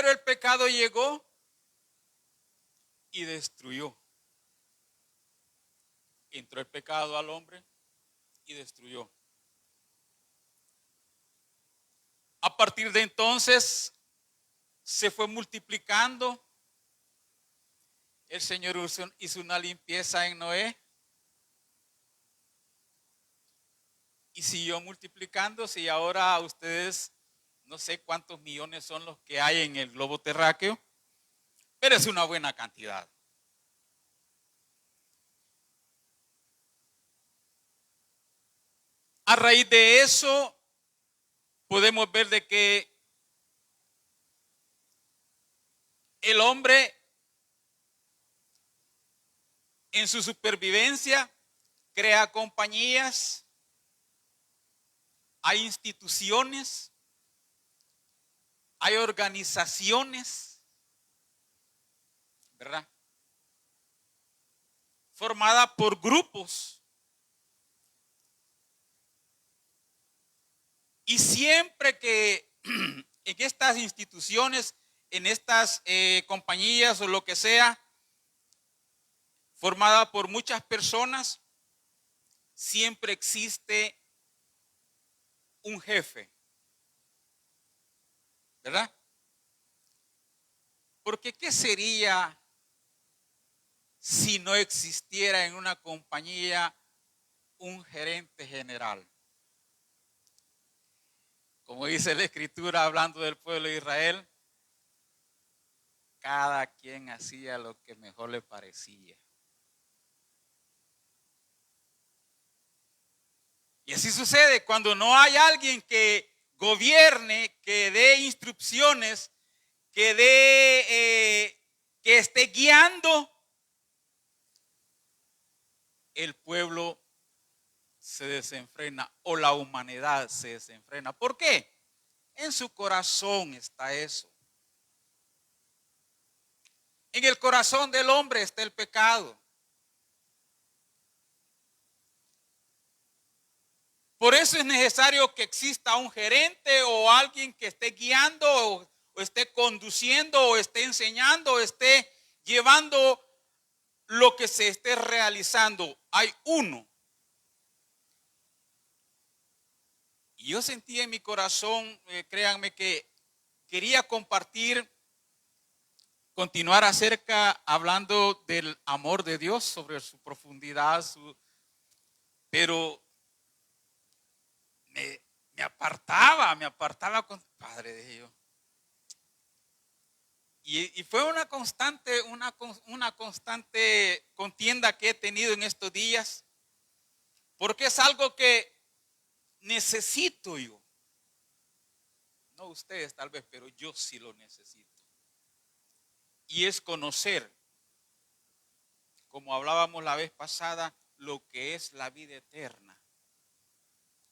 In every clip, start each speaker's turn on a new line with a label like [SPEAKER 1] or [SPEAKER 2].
[SPEAKER 1] Pero el pecado llegó y destruyó. Entró el pecado al hombre y destruyó. A partir de entonces se fue multiplicando. El Señor hizo una limpieza en Noé y siguió multiplicándose, y ahora ustedes no sé cuántos millones son los que hay en el globo terráqueo, pero es una buena cantidad. A raíz de eso podemos ver de que el hombre en su supervivencia crea compañías, hay instituciones, hay organizaciones, ¿verdad? Formadas por grupos. Y siempre que en estas instituciones, en estas compañías o lo que sea, formada por muchas personas, siempre existe un jefe, ¿verdad? Porque ¿qué sería si no existiera en una compañía un gerente general? Como dice la Escritura hablando del pueblo de Israel, cada quien hacía lo que mejor le parecía. Y así sucede cuando no hay alguien que gobierne, que dé instrucciones, que esté guiando. El pueblo se desenfrena o la humanidad se desenfrena. ¿Por qué? En su corazón está eso. En el corazón del hombre está el pecado. Por eso es necesario que exista un gerente o alguien que esté guiando o esté conduciendo o esté enseñando o esté llevando lo que se esté realizando. Hay uno. Y yo sentí en mi corazón, créanme, que quería continuar hablando del amor de Dios, sobre su profundidad, pero me apartaba con Padre de Dios. Y fue una constante contienda que he tenido en estos días, porque es algo que necesito yo. No ustedes tal vez, pero yo sí lo necesito. Y es conocer, como hablábamos la vez pasada, lo que es la vida eterna.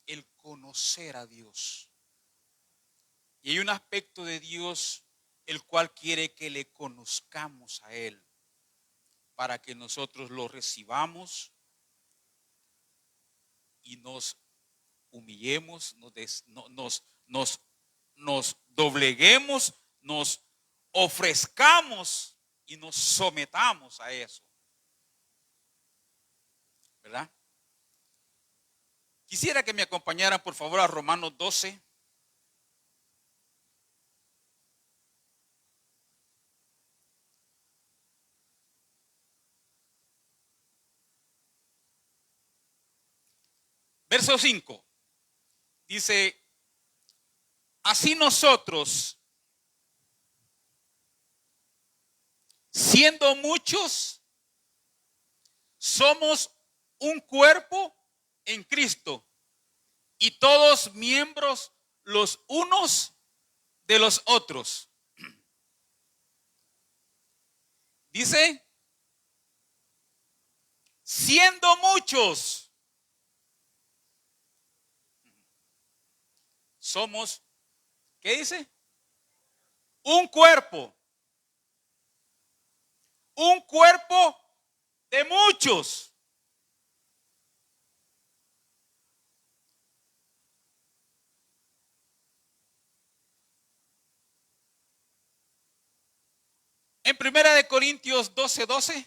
[SPEAKER 1] El conocer a Dios. Y hay un aspecto de Dios el cual quiere que le conozcamos a Él, para que nosotros lo recibamos y nos humillemos, nos dobleguemos, nos ofrezcamos y nos sometamos a eso, ¿verdad? Quisiera que me acompañaran por favor a Romanos 12. Verso 5. Dice, así nosotros, siendo muchos, somos un cuerpo en Cristo y todos miembros los unos de los otros. Dice, siendo muchos, somos, ¿qué dice? Un cuerpo de muchos. En 1 Corintios 12:12.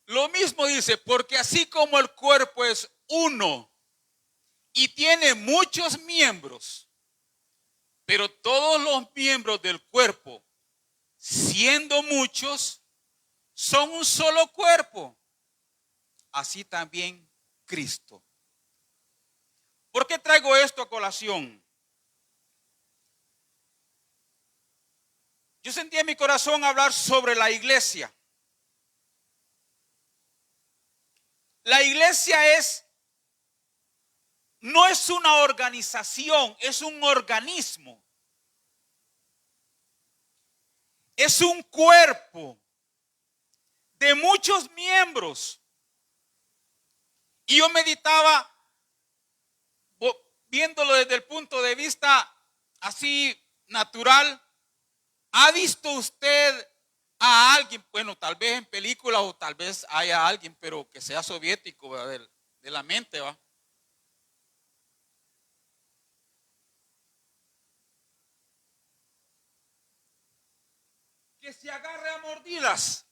[SPEAKER 1] Lo mismo dice, porque así como el cuerpo es uno y tiene muchos miembros, pero todos los miembros del cuerpo, siendo muchos, son un solo cuerpo. Así también Cristo. ¿Por qué traigo esto a colación? Yo sentí en mi corazón hablar sobre la iglesia. La iglesia no es una organización, es un organismo. Es un cuerpo de muchos miembros. Y yo meditaba viéndolo desde el punto de vista así natural. ¿Ha visto usted a alguien? Bueno, tal vez en películas o tal vez haya alguien, pero que sea soviético, de la mente, ¿va? Que se agarre a mordidas.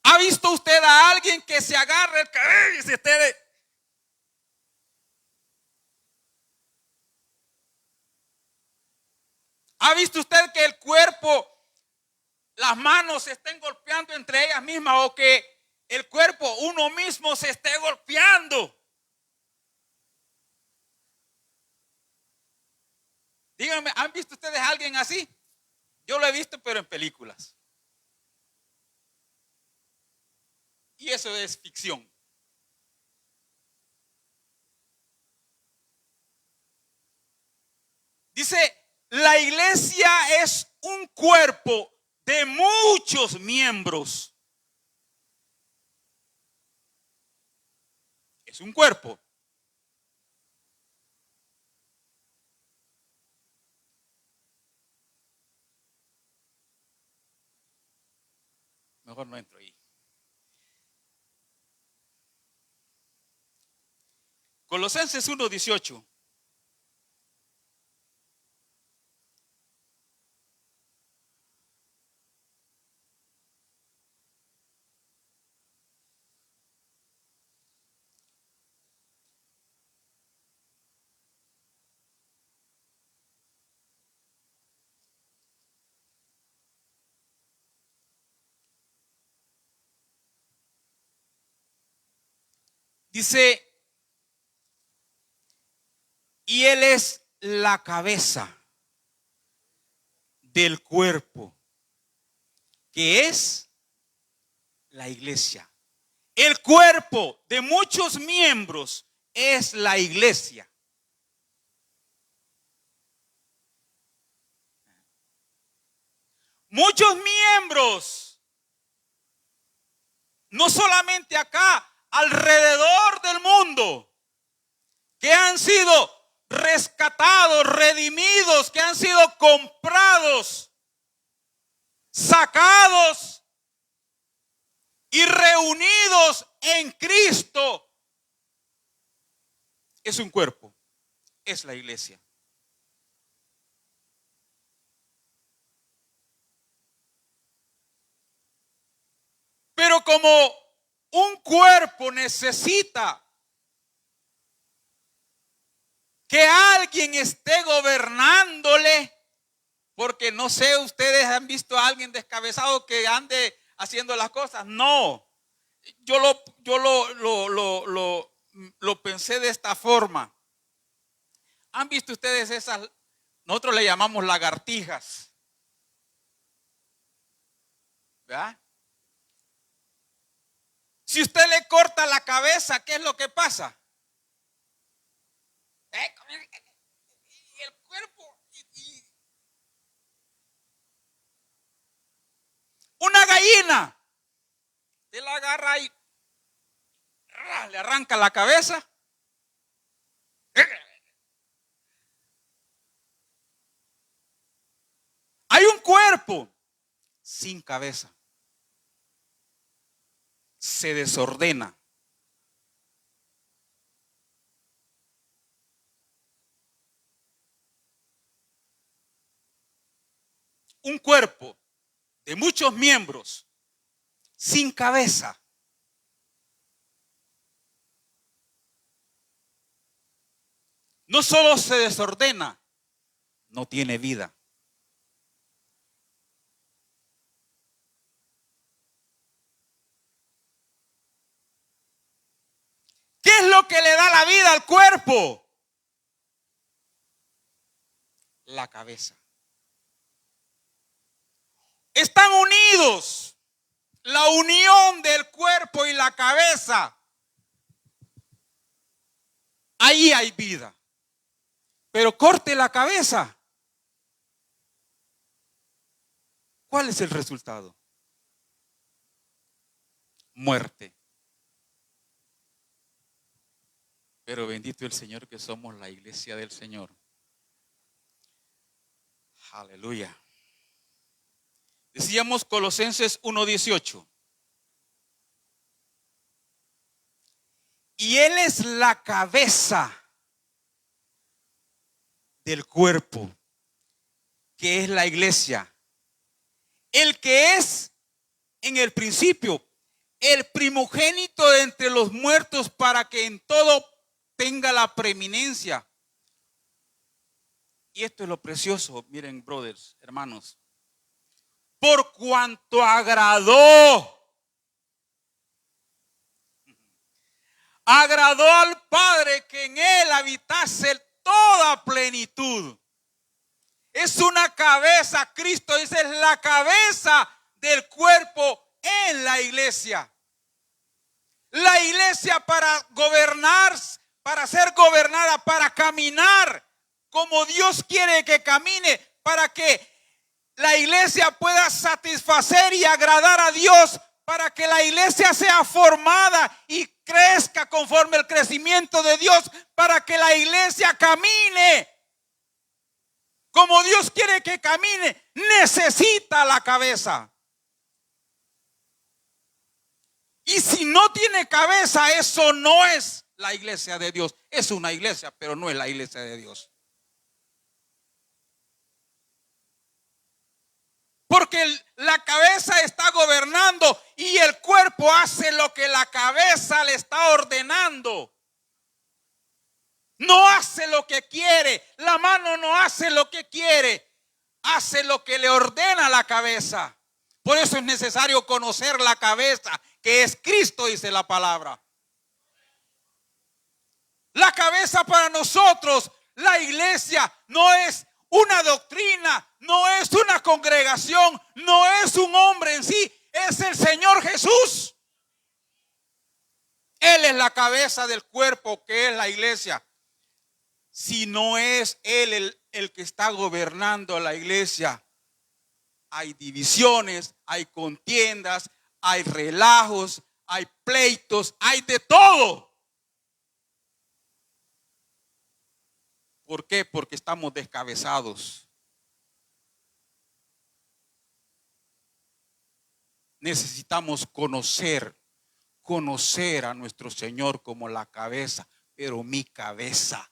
[SPEAKER 1] ¿Ha visto usted a alguien que se agarre el cabello y se esté? ¿Ha visto usted que el cuerpo, las manos se estén golpeando entre ellas mismas o que el cuerpo uno mismo se esté golpeando? Díganme, ¿han visto ustedes a alguien así? Yo lo he visto, pero en películas. Y eso es ficción. Dice, la iglesia es un cuerpo de muchos miembros. Es un cuerpo. Mejor no entro ahí. Colosenses 1:18. Dice, y Él es la cabeza del cuerpo, que es la iglesia. El cuerpo de muchos miembros es la iglesia. Muchos miembros, no solamente acá, alrededor del mundo, que han sido rescatados, redimidos, que han sido comprados, sacados y reunidos en Cristo. Es un cuerpo, es la iglesia. Pero como un cuerpo necesita que alguien esté gobernándole, porque no sé, ustedes han visto a alguien descabezado que ande haciendo las cosas. No, yo lo pensé de esta forma. ¿Han visto ustedes esas? Nosotros le llamamos lagartijas, ¿verdad? Si usted le corta la cabeza, ¿qué es lo que pasa? Y el cuerpo. Una gallina, usted la agarra y le arranca la cabeza. Hay un cuerpo sin cabeza. Se desordena. Un cuerpo de muchos miembros sin cabeza no solo se desordena, no tiene vida. ¿Qué es lo que le da la vida al cuerpo? La cabeza. Están unidos. La unión del cuerpo y la cabeza. Ahí hay vida. Pero corte la cabeza. ¿Cuál es el resultado? Muerte. Pero bendito el Señor que somos la iglesia del Señor. Aleluya. Decíamos Colosenses 1:18. Y Él es la cabeza del cuerpo, que es la iglesia. El que es en el principio el primogénito de entre los muertos, para que en todo tenga la preeminencia. Y esto es lo precioso, miren, brothers, hermanos. Por cuanto agradó al Padre que en Él habitase toda plenitud. Es una cabeza, Cristo dice, es la cabeza del cuerpo en la iglesia. La iglesia para gobernar, para ser gobernada, para caminar como Dios quiere que camine, para que la iglesia pueda satisfacer y agradar a Dios, para que la iglesia sea formada y crezca conforme el crecimiento de Dios, para que la iglesia camine como Dios quiere que camine, necesita la cabeza. Y si no tiene cabeza, eso no es la iglesia de Dios. Es una iglesia, pero no es la iglesia de Dios. Porque la cabeza está gobernando y el cuerpo hace lo que la cabeza le está ordenando. No hace lo que quiere, la mano no hace lo que quiere, hace lo que le ordena la cabeza. Por eso es necesario conocer la cabeza, que es Cristo, dice la palabra. La cabeza para nosotros, la iglesia, no es una doctrina, no es una congregación, no es un hombre en sí, es el Señor Jesús. Él es la cabeza del cuerpo, que es la iglesia. Si no es Él el que está gobernando la iglesia, hay divisiones, hay contiendas, hay relajos, hay pleitos, hay de todo. ¿Por qué? Porque estamos descabezados. Necesitamos conocer a nuestro Señor como la cabeza, pero mi cabeza.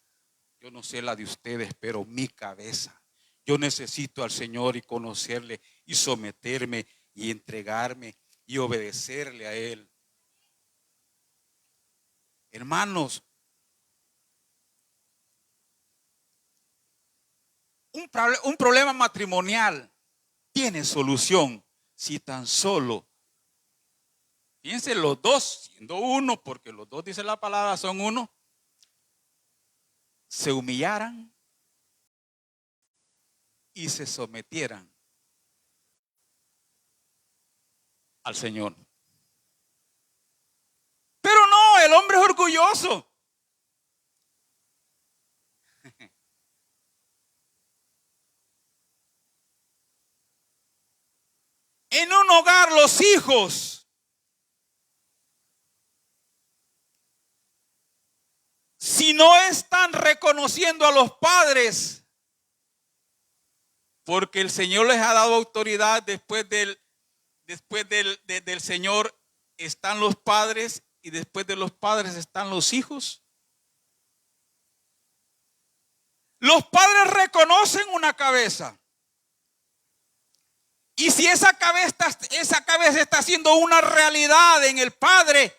[SPEAKER 1] Yo no sé la de ustedes, pero mi cabeza. Yo necesito al Señor y conocerle y someterme y entregarme y obedecerle a Él. Hermanos, un problema matrimonial tiene solución si tan solo, fíjense, los dos, siendo uno, porque los dos, dice la palabra, son uno, se humillaran y se sometieran al Señor. Pero no, el hombre es orgulloso. En un hogar los hijos, si no están reconociendo a los padres, porque el Señor les ha dado autoridad después después del Señor están los padres y después de los padres están los hijos. Los padres reconocen una cabeza. Y si esa cabeza está siendo una realidad en el padre,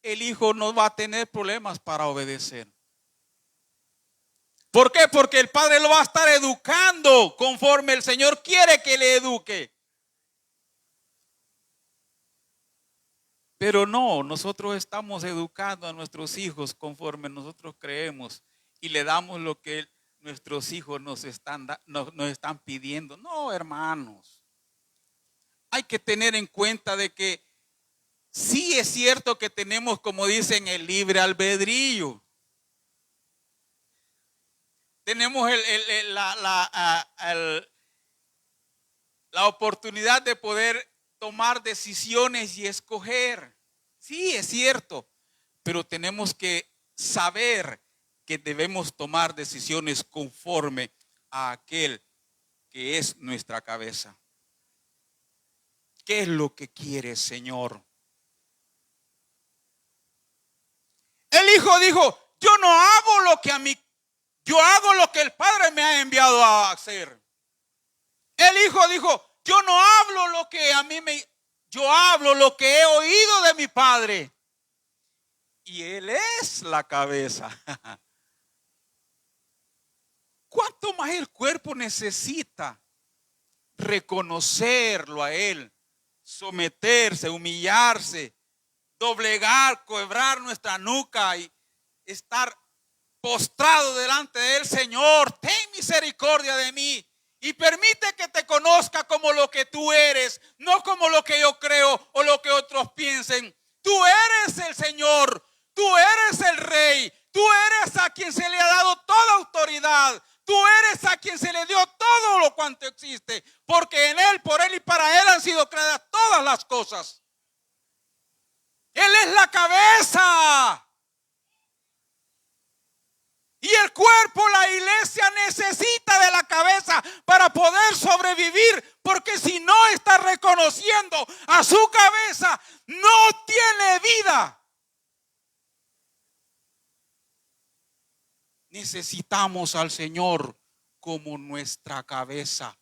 [SPEAKER 1] el hijo no va a tener problemas para obedecer. ¿Por qué? Porque el padre lo va a estar educando conforme el Señor quiere que le eduque. Pero no, nosotros estamos educando a nuestros hijos conforme nosotros creemos y le damos lo que nuestros hijos nos están pidiendo. No, hermanos. Hay que tener en cuenta de que sí es cierto que tenemos, como dicen, el libre albedrío. Tenemos la oportunidad de poder tomar decisiones y escoger. Sí, es cierto, pero tenemos que saber que debemos tomar decisiones conforme a aquel que es nuestra cabeza. ¿Qué es lo que quiere, Señor? El hijo dijo, yo no hago lo que yo hago lo que el Padre me ha enviado a hacer. El hijo dijo, yo no hablo lo que yo hablo lo que he oído de mi padre. Y él es la cabeza. ¿Cuánto más el cuerpo necesita reconocerlo a él, someterse, humillarse, doblegar, quebrar nuestra nuca y estar postrado delante de él? Señor, ten misericordia de mí y permite que te conozca como lo que tú eres, no como lo que yo creo o lo que otros piensen. Tú eres el Señor, tú eres el Rey, tú eres a quien se le ha dado toda autoridad, tú eres a quien se le dio todo lo cuanto existe, porque en él, por él y para él han sido creadas todas las cosas. Él es la cabeza. Y el cuerpo, la iglesia, necesita de la cabeza para poder sobrevivir, porque si no está reconociendo a su cabeza, no tiene vida. Necesitamos al Señor como nuestra cabeza,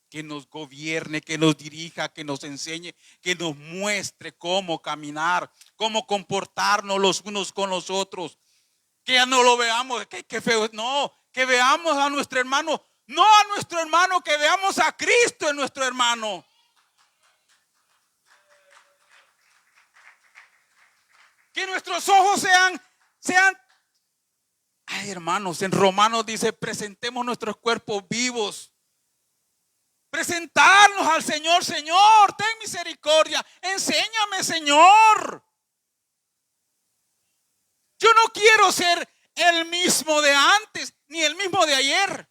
[SPEAKER 1] que nos gobierne, que nos dirija, que nos enseñe, que nos muestre cómo caminar, cómo comportarnos los unos con los otros. Que ya no lo veamos, que feo, no, que veamos a nuestro hermano, no a nuestro hermano, que veamos a Cristo en nuestro hermano. Que nuestros ojos sean, ay, hermanos, en Romanos dice, presentemos nuestros cuerpos vivos. Presentarnos al Señor. Señor, ten misericordia, enséñame, Señor. Yo no quiero ser el mismo de antes, ni el mismo de ayer.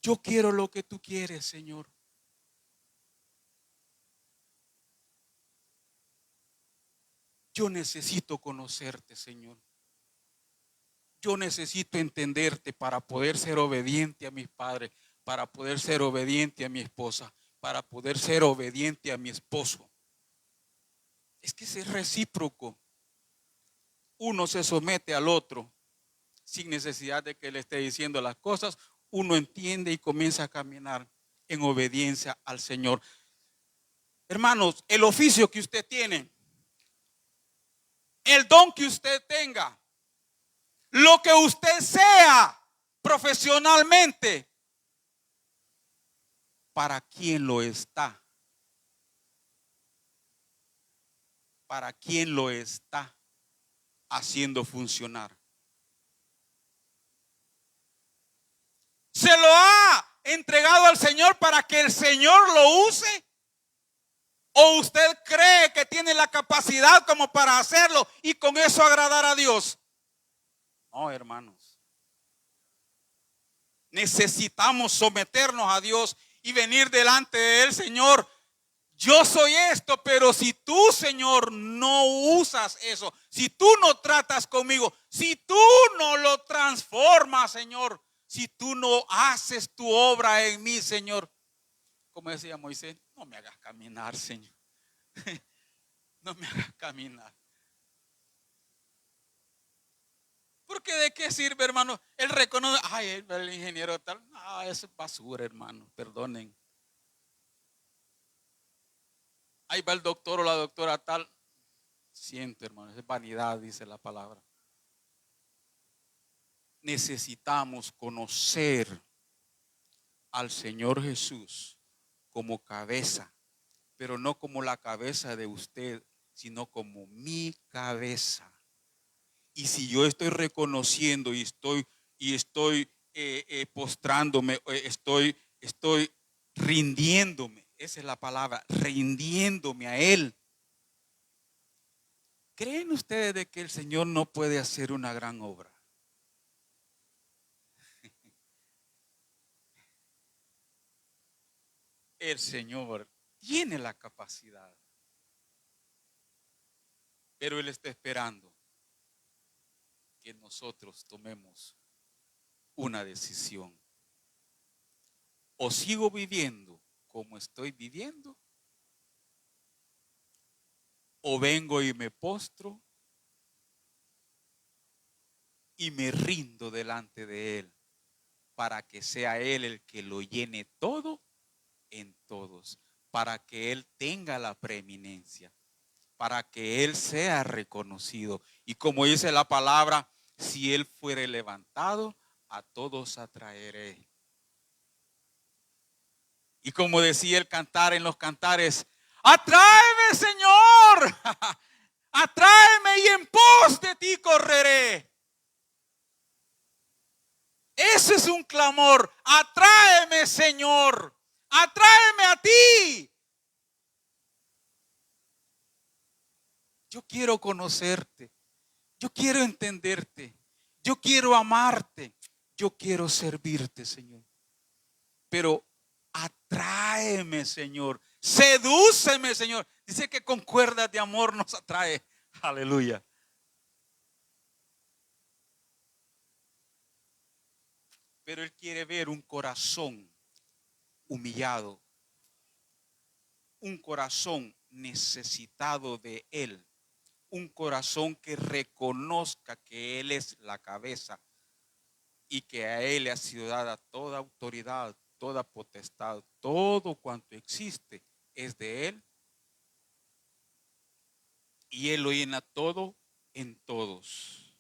[SPEAKER 1] Yo quiero lo que tú quieres, Señor. Yo necesito conocerte, Señor. Yo necesito entenderte para poder ser obediente a mis padres, para poder ser obediente a mi esposa, para poder ser obediente a mi esposo. Es que es recíproco. Uno se somete al otro sin necesidad de que le esté diciendo las cosas. Uno entiende y comienza a caminar en obediencia al Señor. Hermanos, el oficio que usted tiene, el don que usted tenga, lo que usted sea profesionalmente, ¿para quién lo está? ¿Para quién lo está haciendo funcionar? ¿Se lo ha entregado al Señor para que el Señor lo use? ¿O usted cree que tiene la capacidad como para hacerlo y con eso agradar a Dios? No, hermanos. Necesitamos someternos a Dios y venir delante de Él. Señor, yo soy esto, pero si tú, Señor, no usas eso, si tú no tratas conmigo, si tú no lo transformas, Señor, si tú no haces tu obra en mí, Señor, como decía Moisés, no me hagas caminar, Señor. No me hagas caminar. Porque de qué sirve, hermano. Él reconoce, ay, el ingeniero tal. No, eso es basura, hermano. Perdonen. Ahí va el doctor o la doctora tal. Siento, hermano, es vanidad, dice la palabra. Necesitamos conocer al Señor Jesús como cabeza, pero no como la cabeza de usted, sino como mi cabeza. Y si yo estoy reconociendo y estoy postrándome, estoy rindiéndome, esa es la palabra, rindiéndome a Él. ¿Creen ustedes de que el Señor no puede hacer una gran obra? El Señor tiene la capacidad, pero Él está esperando que nosotros tomemos una decisión. O sigo viviendo como estoy viviendo, o vengo y me postro y me rindo delante de Él para que sea Él el que lo llene todo en todos, para que Él tenga la preeminencia, para que Él sea reconocido. Y como dice la palabra, si Él fuere levantado, a todos atraeré. Y como decía el cantar en los cantares, atráeme, Señor, atráeme y en pos de ti correré. Ese es un clamor. Atráeme, Señor, atráeme a ti. Yo quiero conocerte, yo quiero entenderte, yo quiero amarte, yo quiero servirte, Señor. Pero atráeme, Señor, sedúceme, Señor. Dice que con cuerdas de amor nos atrae. Aleluya. Pero Él quiere ver un corazón humillado, un corazón necesitado de Él, un corazón que reconozca que Él es la cabeza y que a Él le ha sido dada toda autoridad, toda potestad, todo cuanto existe es de Él y Él lo llena todo en todos.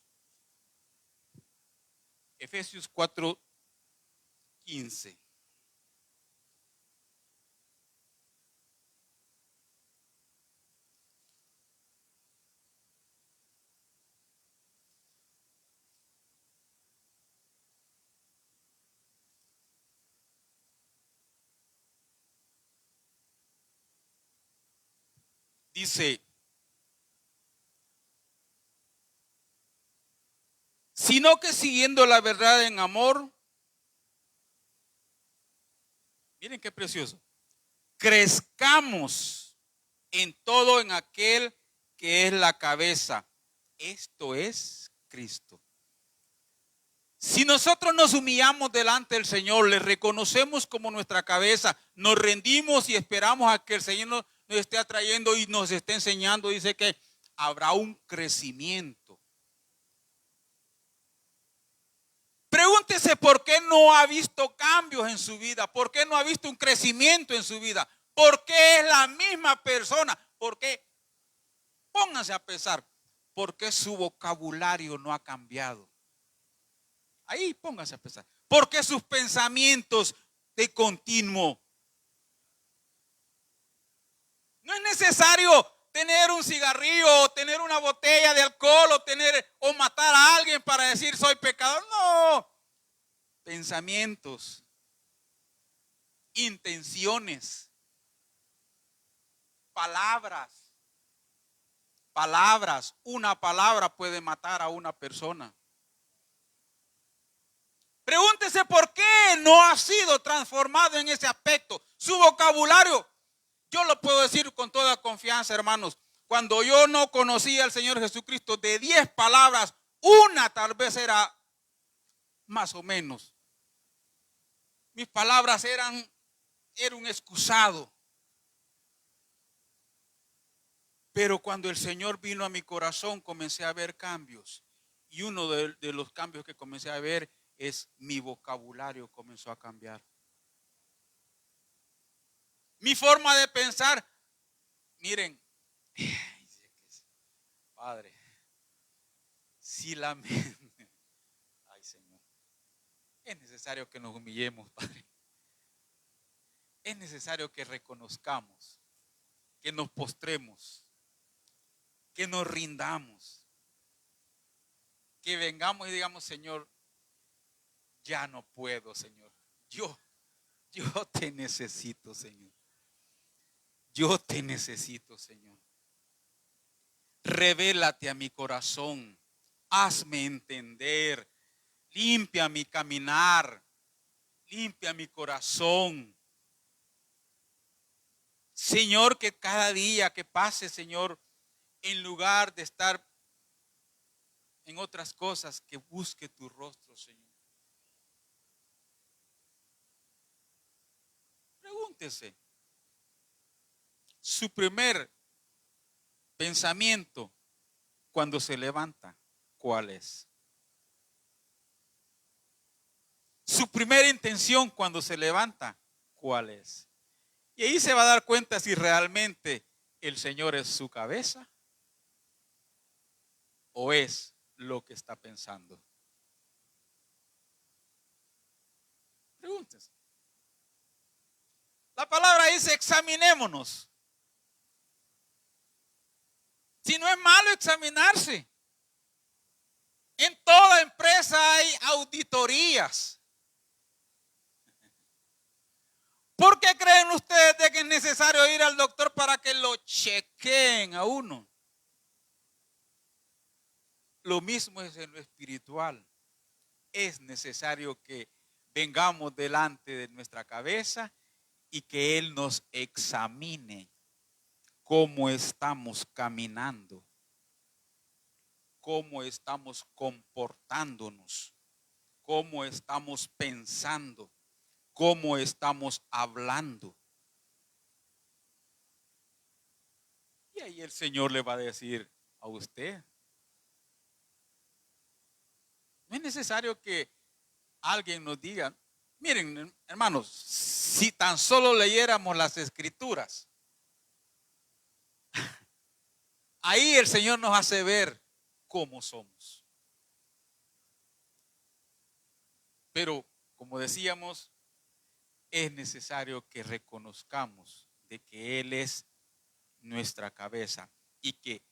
[SPEAKER 1] Efesios 4:15. Dice, sino que siguiendo la verdad en amor, miren qué precioso, crezcamos en todo en aquel que es la cabeza, esto es Cristo. Si nosotros nos humillamos delante del Señor, le reconocemos como nuestra cabeza, nos rendimos y esperamos a que el Señor nos esté atrayendo y nos esté enseñando, dice que habrá un crecimiento. Pregúntese por qué no ha visto cambios en su vida, por qué no ha visto un crecimiento en su vida, por qué es la misma persona, por qué, pónganse a pensar, por qué su vocabulario no ha cambiado. Ahí pónganse a pensar, por qué sus pensamientos de continuo. No es necesario tener un cigarrillo o tener una botella de alcohol o matar a alguien para decir soy pecador. No. Pensamientos, intenciones, palabras. Una palabra puede matar a una persona. Pregúntese por qué no ha sido transformado en ese aspecto. Su vocabulario, yo lo puedo decir con toda confianza, hermanos. Cuando yo no conocía al Señor Jesucristo, de 10 palabras, una tal vez era más o menos. Mis palabras eran era un excusado. Pero cuando el Señor vino a mi corazón, comencé a ver cambios. Y uno de los cambios que comencé a ver es mi vocabulario comenzó a cambiar. Mi forma de pensar. Miren, Padre, si la mente, ay Señor, es necesario que nos humillemos, Padre. Es necesario que reconozcamos, que nos postremos, que nos rindamos, que vengamos y digamos, Señor, ya no puedo, Señor. Yo te necesito, Señor. Yo te necesito, Señor. Revélate a mi corazón. Hazme entender. Limpia mi caminar. Limpia mi corazón. Señor, que cada día que pase, Señor, en lugar de estar en otras cosas, que busque tu rostro, Señor. Pregúntese. Su primer pensamiento cuando se levanta, ¿cuál es? Su primera intención cuando se levanta, ¿cuál es? Y ahí se va a dar cuenta si realmente el Señor es su cabeza o es lo que está pensando. Pregúntese. La palabra dice examinémonos. Si no es malo examinarse. En toda empresa hay auditorías. ¿Por qué creen ustedes de que es necesario ir al doctor para que lo chequeen a uno? Lo mismo es en lo espiritual. Es necesario que vengamos delante de nuestra cabeza y que Él nos examine cómo estamos caminando, cómo estamos comportándonos, cómo estamos pensando, cómo estamos hablando. Y ahí el Señor le va a decir a usted. No es necesario que alguien nos diga, miren hermanos, si tan solo leyéramos las escrituras, ahí el Señor nos hace ver cómo somos. Pero como decíamos, es necesario que reconozcamos de que Él es nuestra cabeza y que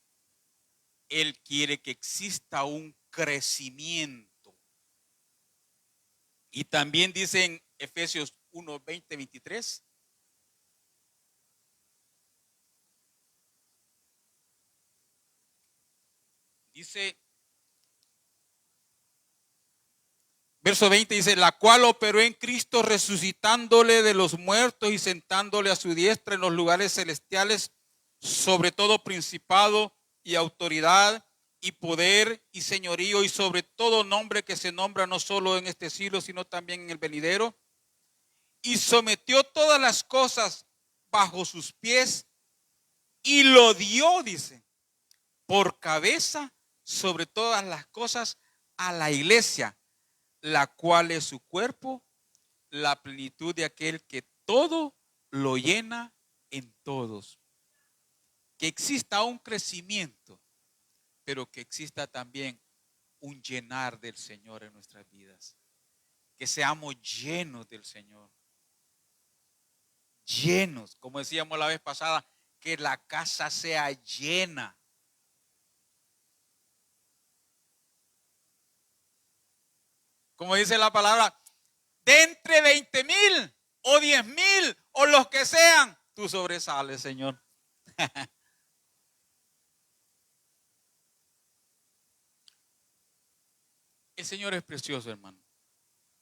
[SPEAKER 1] Él quiere que exista un crecimiento. Y también dice en Efesios 1, 20, 23. Dice, verso 20 dice, la cual operó en Cristo resucitándole de los muertos y sentándole a su diestra en los lugares celestiales, sobre todo principado y autoridad y poder y señorío y sobre todo nombre que se nombra no solo en este siglo, sino también en el venidero. Y sometió todas las cosas bajo sus pies y lo dio, dice, por cabeza sobre todas las cosas a la iglesia, la cual es su cuerpo, la plenitud de aquel que todo lo llena en todos. Que exista un crecimiento, pero que exista también un llenar del Señor en nuestras vidas. Que seamos llenos del Señor. Llenos, como decíamos la vez pasada, que la casa sea llena. Como dice la palabra, de entre 20,000 o 10,000 o los que sean, tú sobresales, Señor. El Señor es precioso, hermano.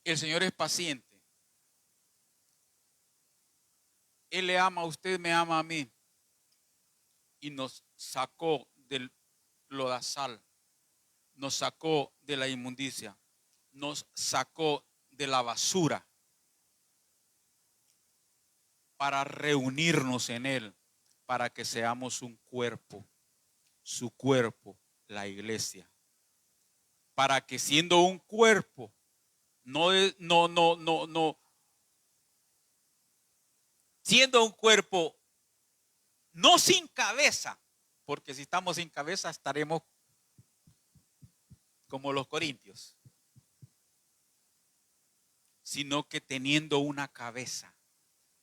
[SPEAKER 1] El Señor es paciente. Él le ama a usted, me ama a mí. Y nos sacó del lodazal. Nos sacó de la inmundicia. Nos sacó de la basura. para reunirnos en Él, para que seamos un cuerpo, su cuerpo, la iglesia. Para que siendo un cuerpo, siendo un cuerpo, no sin cabeza, porque si estamos sin cabeza estaremos como los corintios, sino que teniendo una cabeza,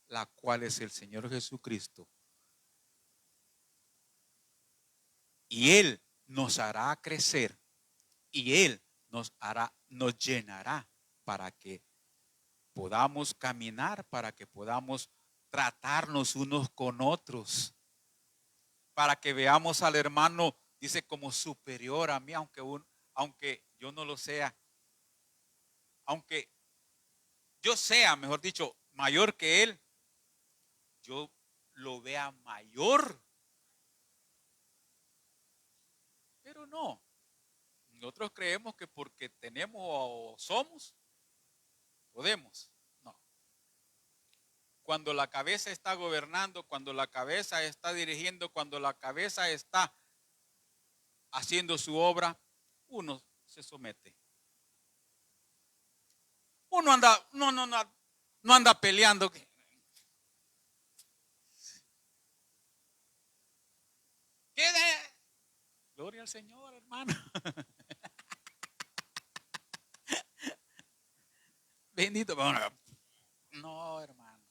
[SPEAKER 1] la cual es el Señor Jesucristo. Y Él nos hará crecer y Él nos llenará para que podamos caminar, para que podamos tratarnos unos con otros, para que veamos al hermano, dice, como superior a mí, aunque yo no lo sea, aunque yo sea, mejor dicho, mayor que él, yo lo vea mayor. Pero no, nosotros creemos que porque tenemos o somos, podemos. No. Cuando la cabeza está gobernando, cuando la cabeza está dirigiendo, cuando la cabeza está haciendo su obra, uno se somete. Uno anda, no anda peleando. ¿Qué? Gloria al Señor, hermano. Bendito. No, hermano.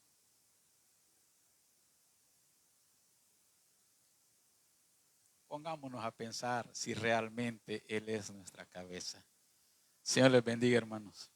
[SPEAKER 1] Pongámonos a pensar si realmente Él es nuestra cabeza. Señor les bendiga, hermanos.